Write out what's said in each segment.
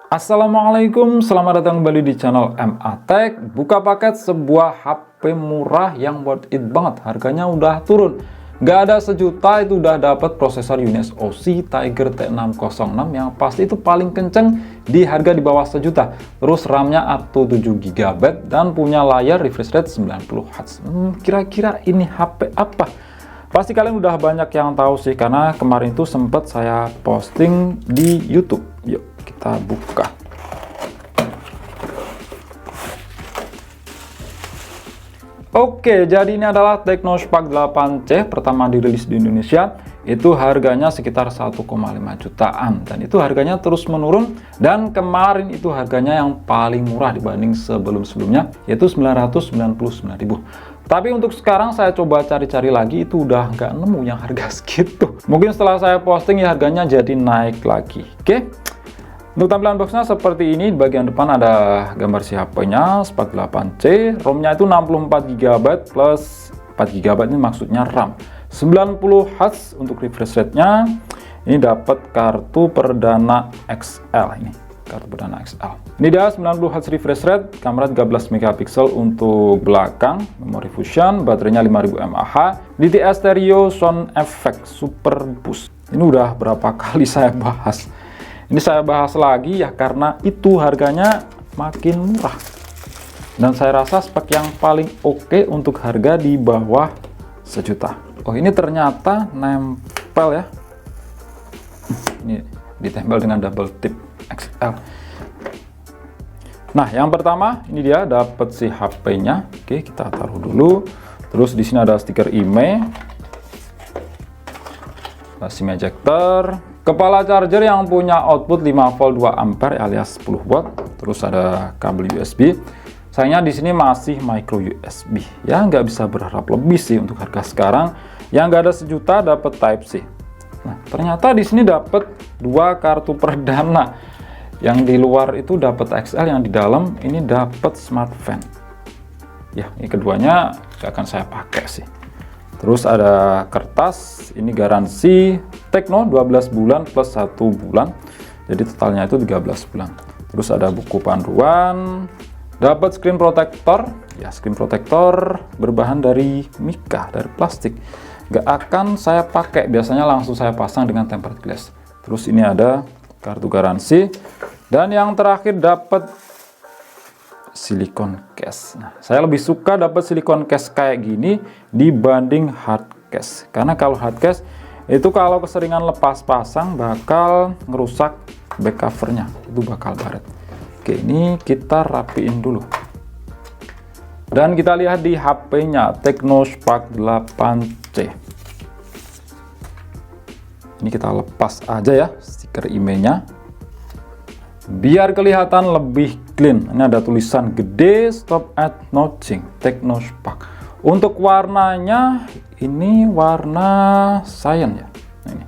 Assalamualaikum, selamat datang kembali di channel MA Tech. Buka paket sebuah HP murah yang worth it banget. Harganya udah turun, nggak ada sejuta itu udah dapat prosesor UniSoC Tiger T606 yang pasti itu paling kenceng di harga di bawah sejuta. Terus RAM-nya up to 7GB dan punya layar refresh rate 90Hz. Kira-kira ini HP apa? Pasti kalian udah banyak yang tahu sih, karena kemarin itu sempat saya posting di YouTube. Yuk kita buka. Oke, jadi ini adalah Tecno Spark 8C, pertama dirilis di Indonesia. Itu harganya sekitar 1,5 jutaan, dan itu harganya terus menurun, dan kemarin itu harganya yang paling murah dibanding sebelum-sebelumnya, yaitu 999.000. Tapi untuk sekarang saya coba cari-cari lagi, itu udah nggak nemu yang harga segitu. Mungkin setelah saya posting ya harganya jadi naik lagi. Oke, untuk tampilan boxnya seperti ini. Di bagian depan ada gambar si HP-nya, Spark 8C. ROM-nya itu 64GB plus 4GB, ini maksudnya RAM. 90Hz untuk refresh rate-nya. Ini dapat kartu perdana XL ini. Kartu perdana XL. Ini dia 90Hz refresh rate, kamera 13MP untuk belakang, memori fusion, baterainya 5000 mAh, DTS stereo sound effect super boost. Ini udah berapa kali saya bahas. Ini saya bahas lagi ya karena itu harganya makin murah. Dan saya rasa spek yang paling oke untuk harga di bawah sejuta. Oh, ini ternyata nempel ya. Ini ditempel dengan double tip XL. Nah, yang pertama ini dia dapat si HP-nya. Oke, kita taruh dulu. Terus di sini ada stiker IMEI, SIM ejector, kepala charger yang punya output 5 volt 2 ampere alias 10 watt. Terus ada kabel USB. Sayangnya di sini masih micro USB. Ya, nggak bisa berharap lebih sih untuk harga sekarang. Yang nggak ada sejuta dapat Type C. Nah, ternyata di sini dapat dua kartu perdana. Yang di luar itu dapat XL, yang di dalam ini dapat Smart Fan. Ya, ini keduanya akan saya pakai sih. Terus ada kertas, ini garansi Tecno 12 bulan plus 1 bulan. Jadi totalnya itu 13 bulan. Terus ada buku panduan, dapat screen protector. Ya, screen protector berbahan dari mika, dari plastik. Nggak akan saya pakai, biasanya langsung saya pasang dengan tempered glass. Terus ini ada kartu garansi, dan yang terakhir dapat silikon case. Nah, saya lebih suka dapat silikon case kayak gini dibanding hard case, karena kalau hard case itu kalau keseringan lepas pasang bakal ngerusak back covernya, itu bakal baret. Oke, ini kita rapiin dulu. Dan kita lihat di HP-nya Tecno Spark 8C. Ini kita lepas aja ya stiker IMEI-nya, biar kelihatan lebih clean. Ini ada tulisan gede stop at notching Tecno Spark. Untuk warnanya ini warna cyan ya. Ini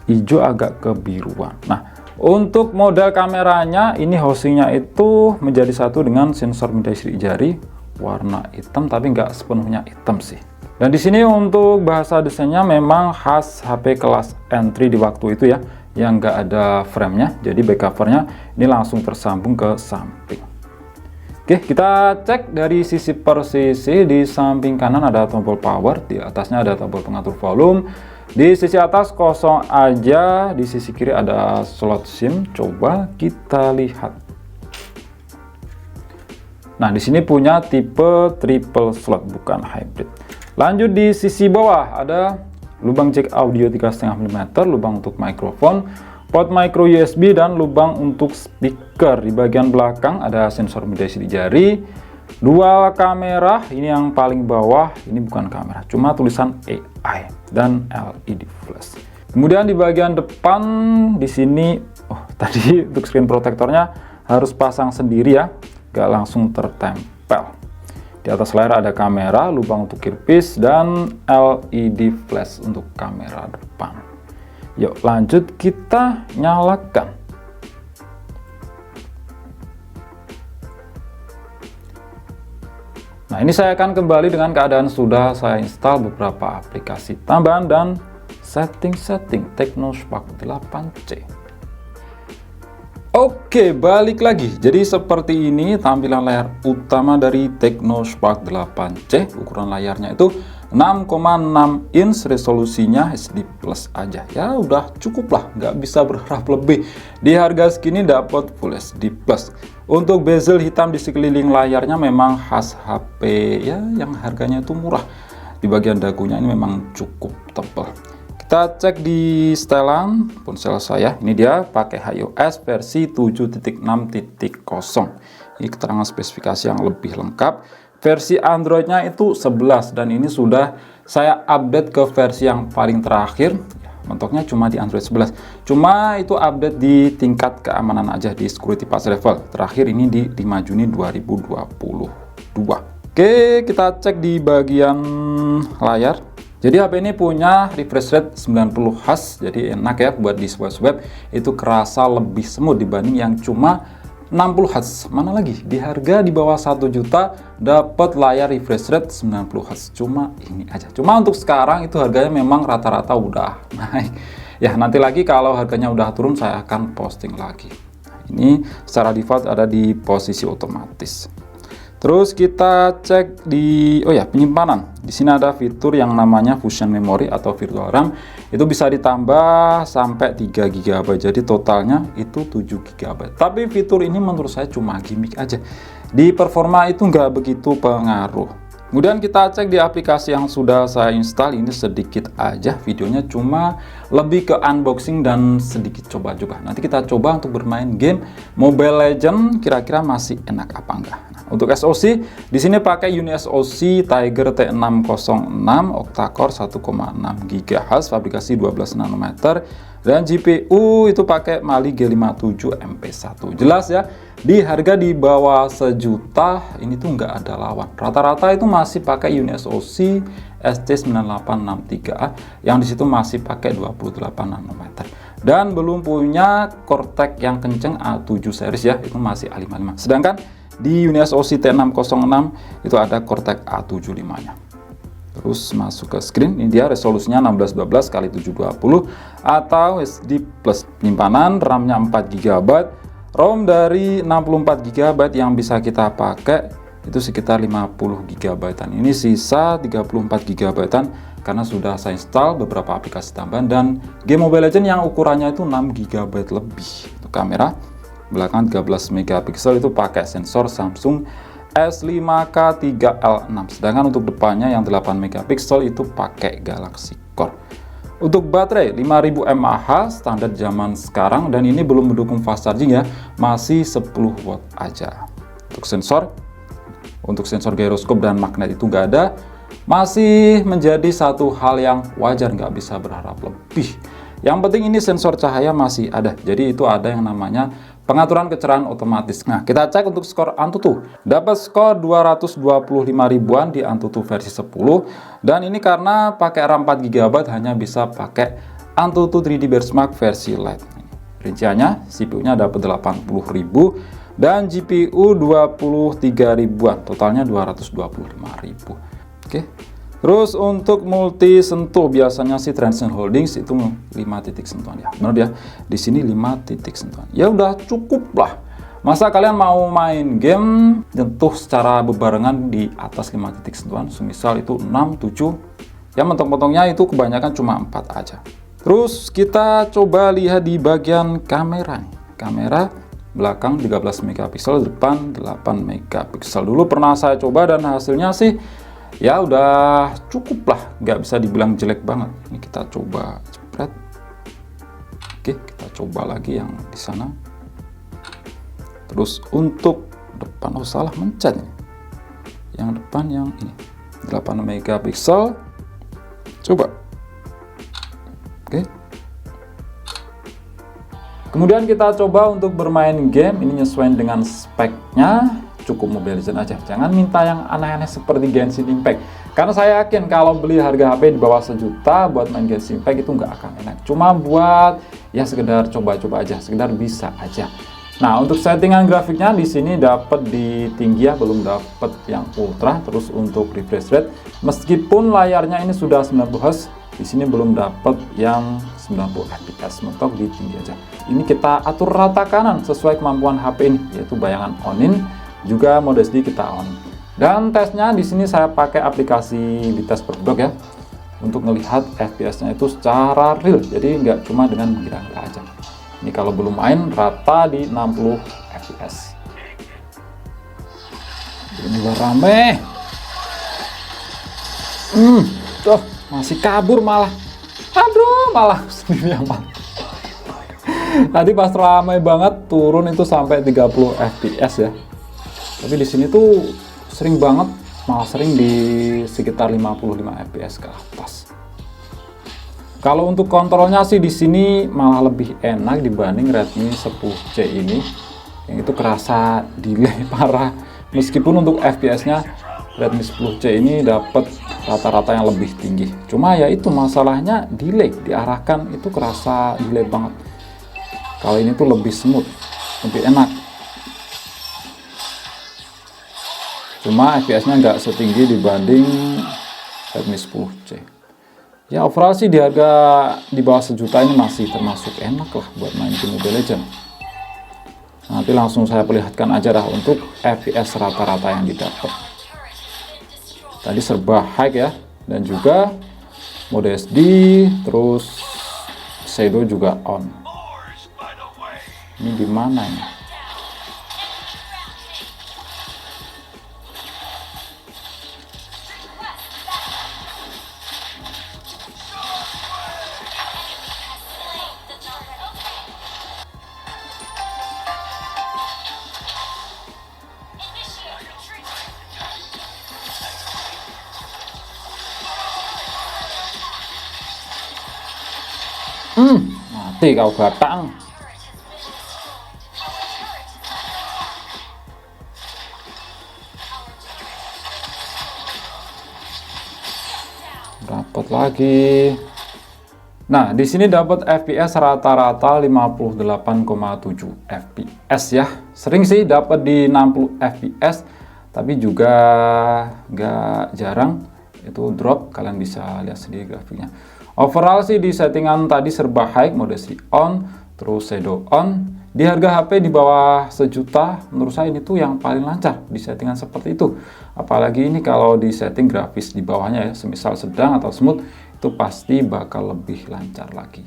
hijau agak kebiruan. Nah, untuk model kameranya ini housingnya itu menjadi satu dengan sensor media sidik jari warna hitam, tapi nggak sepenuhnya hitam sih. Dan di sini untuk bahasa desainnya memang khas HP kelas entry di waktu itu ya, yang nggak ada frame-nya. Jadi back covernya ini langsung tersambung ke samping. Oke, kita cek dari sisi per sisi. Di samping kanan ada tombol power, di atasnya ada tombol pengatur volume. Di sisi atas kosong aja, di sisi kiri ada slot SIM. Coba kita lihat. Nah, di sini punya tipe triple slot, bukan hybrid. Lanjut di sisi bawah ada lubang jack audio 3,5 mm, lubang untuk mikrofon, port micro USB, dan lubang untuk speaker. Di bagian belakang ada sensor media sidik jari, dual kamera. Ini yang paling bawah, ini bukan kamera, cuma tulisan AI, dan LED flash. Kemudian di bagian depan di sini, tadi untuk screen protectornya harus pasang sendiri ya, nggak langsung tertempel. Di atas layar ada kamera, lubang untuk earpiece, dan LED flash untuk kamera depan. Yuk lanjut, kita nyalakan. Nah, ini saya akan kembali dengan keadaan sudah saya install beberapa aplikasi tambahan dan setting-setting Tecno Spark 8C. Oke, balik lagi. Jadi seperti ini tampilan layar utama dari Technospark 8C. Ukuran layarnya itu 6,6 inch, resolusinya HD Plus aja. Ya udah cukup lah, nggak bisa berharap lebih. Di harga segini dapat Full HD Plus. Untuk bezel hitam di sekeliling layarnya memang khas HP ya, yang harganya itu murah. Di bagian dagunya ini memang cukup tebal. Kita cek di setelan ponsel saya. Ini dia pakai iOS versi 7.6.0. Ini keterangan spesifikasi yang lebih lengkap. Versi Androidnya itu 11 dan ini sudah saya update ke versi yang paling terakhir. Mentoknya cuma di Android 11. Cuma itu update di tingkat keamanan aja, di security patch level. Terakhir ini di 5 Juni 2022. Oke, kita cek di bagian layar. Jadi HP ini punya refresh rate 90 Hz, jadi enak ya buat di swipe-swipe, itu kerasa lebih smooth dibanding yang cuma 60 Hz. Mana lagi di harga di bawah 1 juta dapat layar refresh rate 90 Hz, cuma ini aja. Cuma untuk sekarang itu harganya memang rata-rata udah naik. Ya nanti lagi kalau harganya udah turun saya akan posting lagi. Ini secara default ada di posisi otomatis. Terus kita cek di penyimpanan. Di sini ada fitur yang namanya Fusion Memory atau Virtual RAM. Itu bisa ditambah sampai 3 GB. Jadi totalnya itu 7 GB. Tapi fitur ini menurut saya cuma gimmick aja. Di performa itu nggak begitu pengaruh. Kemudian kita cek di aplikasi yang sudah saya install, ini sedikit aja videonya, cuma lebih ke unboxing dan sedikit coba-coba. Nanti kita coba untuk bermain game Mobile Legends, kira-kira masih enak apa enggak. Nah, untuk SoC di sini pakai UniSoC Tiger T606 octa-core 1,6 GHz, fabrikasi 12 nanometer, dan GPU itu pakai Mali G57 MP1. Jelas ya, di harga di bawah sejuta ini tuh nggak ada lawan. Rata-rata itu masih pakai UniSoC SC9863A yang disitu masih pakai 28 nanometer. Dan belum punya Cortex yang kenceng A7 series ya, itu masih A55. Sedangkan di UniSoC T606 itu ada Cortex A75-nya. Terus masuk ke screen, ini dia resolusinya 1612 x 720 atau HD Plus. Penyimpanan RAM-nya 4 GB, ROM dari 64 GB yang bisa kita pakai itu sekitar 50 GB. Ini sisa 34 GB karena sudah saya install beberapa aplikasi tambahan dan game Mobile Legends yang ukurannya itu 6 GB lebih. Untuk kamera belakang 13 megapiksel itu pakai sensor Samsung S5K3L6, sedangkan untuk depannya yang 8 megapiksel itu pakai Galaxy Core. Untuk baterai 5000 mAh standar zaman sekarang dan ini belum mendukung fast charging ya, masih 10 watt aja. Untuk sensor gyroscope dan magnet itu nggak ada, masih menjadi satu hal yang wajar, nggak bisa berharap lebih. Yang penting ini sensor cahaya masih ada, jadi itu ada yang namanya pengaturan kecerahan otomatis. Nah, kita cek untuk skor Antutu. Dapat skor 225 ribuan di Antutu versi 10. Dan ini karena pakai RAM 4 GB hanya bisa pakai Antutu 3D Benchmark versi Lite. Rinciannya, CPU-nya dapat 80.000 dan GPU 23 ribuan. Totalnya 225.000. Oke. Terus untuk multi sentuh biasanya sih Transcend Holdings itu 5 titik sentuhan ya. Benar ya. Di sini 5 titik sentuhan. Ya udah cukup lah. Masa kalian mau main game nyentuh secara bebarengan di atas 5 titik sentuhan, semisal itu 6, 7. Ya mentok-mentoknya itu kebanyakan cuma 4 aja. Terus kita coba lihat di bagian kamera nih. Kamera belakang 13 megapiksel, depan 8 megapiksel. Dulu pernah saya coba dan hasilnya sih ya udah cukup lah, nggak bisa dibilang jelek banget. Ini kita coba jepret. Oke, kita coba lagi yang di sana. Terus untuk depan, salah mencet nih. Yang depan yang ini 8 megapiksel. Coba. Oke. Kemudian kita coba untuk bermain game, ini nyesuaiin dengan speknya. Cukup Mobile Legends aja, jangan minta yang aneh-aneh seperti Genshin Impact, karena saya yakin kalau beli harga HP di bawah sejuta buat main Genshin Impact itu nggak akan enak, cuma buat ya sekedar coba-coba aja, sekedar bisa aja. Nah, untuk settingan grafiknya di sini dapat di tinggi ya, belum dapat yang ultra. Terus untuk refresh rate, meskipun layarnya ini sudah 90 Hz, di sini belum dapat yang 90 fps, mentok di tinggi aja. Ini kita atur rata kanan sesuai kemampuan HP ini, yaitu bayangan on-in, juga mode SD kita on. Dan tesnya di sini saya pakai aplikasi Bites Berdog ya, untuk melihat FPS-nya itu secara real, jadi nggak cuma dengan menggira aja. Ini kalau belum main rata di 60 fps. Ini udah rame. Tuh masih kabur malah. Aduh, malah sendiri yang mati. Tadi pas ramai banget turun itu sampai 30 fps ya. Tapi di sini tuh sering banget, malah sering di sekitar 55 fps ke atas. Kalau untuk kontrolnya sih di sini malah lebih enak dibanding Redmi 10C ini. Yang itu kerasa delay parah. Meskipun untuk fps-nya Redmi 10C ini dapat rata-rata yang lebih tinggi. Cuma ya itu masalahnya delay, diarahkan itu kerasa delay banget. Kalau ini tuh lebih smooth, lebih enak. Cuma FPS-nya nggak setinggi dibanding Redmi 10C. Ya overall sih di harga di bawah sejuta ini masih termasuk enak lah buat main game Mobile Legends. Nanti langsung saya perlihatkan aja dah untuk FPS rata-rata yang didapat. Tadi serba high ya, dan juga mode SD, terus shadow juga on. Ini gimana ya? Mati kau batang. Dapat lagi. Nah, di sini dapat FPS rata-rata 58,7 fps ya. Sering sih dapat di 60 fps, tapi juga nggak jarang itu drop. Kalian bisa lihat sendiri grafiknya. Overall sih di settingan tadi serba high, mode SD on, terus shadow on. Di harga HP di bawah sejuta, menurut saya ini tuh yang paling lancar di settingan seperti itu. Apalagi ini kalau di setting grafis di bawahnya ya, semisal sedang atau smooth, itu pasti bakal lebih lancar lagi.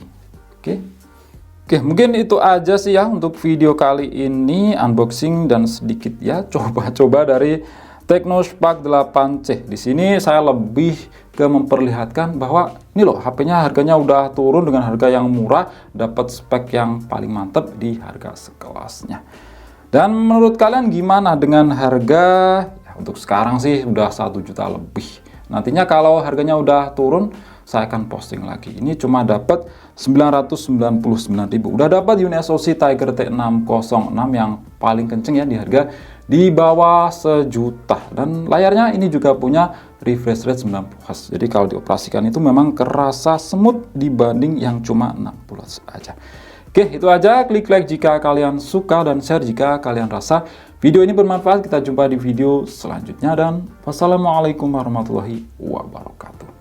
Oke, mungkin itu aja sih ya untuk video kali ini, unboxing dan sedikit ya coba-coba dari Tecnospark 8C. Di sini saya lebih ke memperlihatkan bahwa ini loh HP-nya harganya udah turun dengan harga yang murah, dapat spek yang paling mantap di harga sekelasnya. Dan menurut kalian gimana dengan harga ya, untuk sekarang sih udah 1 juta lebih. Nantinya kalau harganya udah turun, saya akan posting lagi. Ini cuma dapat 999.000. Udah dapat UniSoC Tiger T606 yang paling kenceng ya di harga di bawah sejuta. Dan layarnya ini juga punya refresh rate 90 Hz. Jadi kalau dioperasikan itu memang kerasa smooth dibanding yang cuma 60 Hz aja. Oke, itu aja. Klik like jika kalian suka dan share jika kalian rasa video ini bermanfaat. Kita jumpa di video selanjutnya dan wassalamualaikum warahmatullahi wabarakatuh.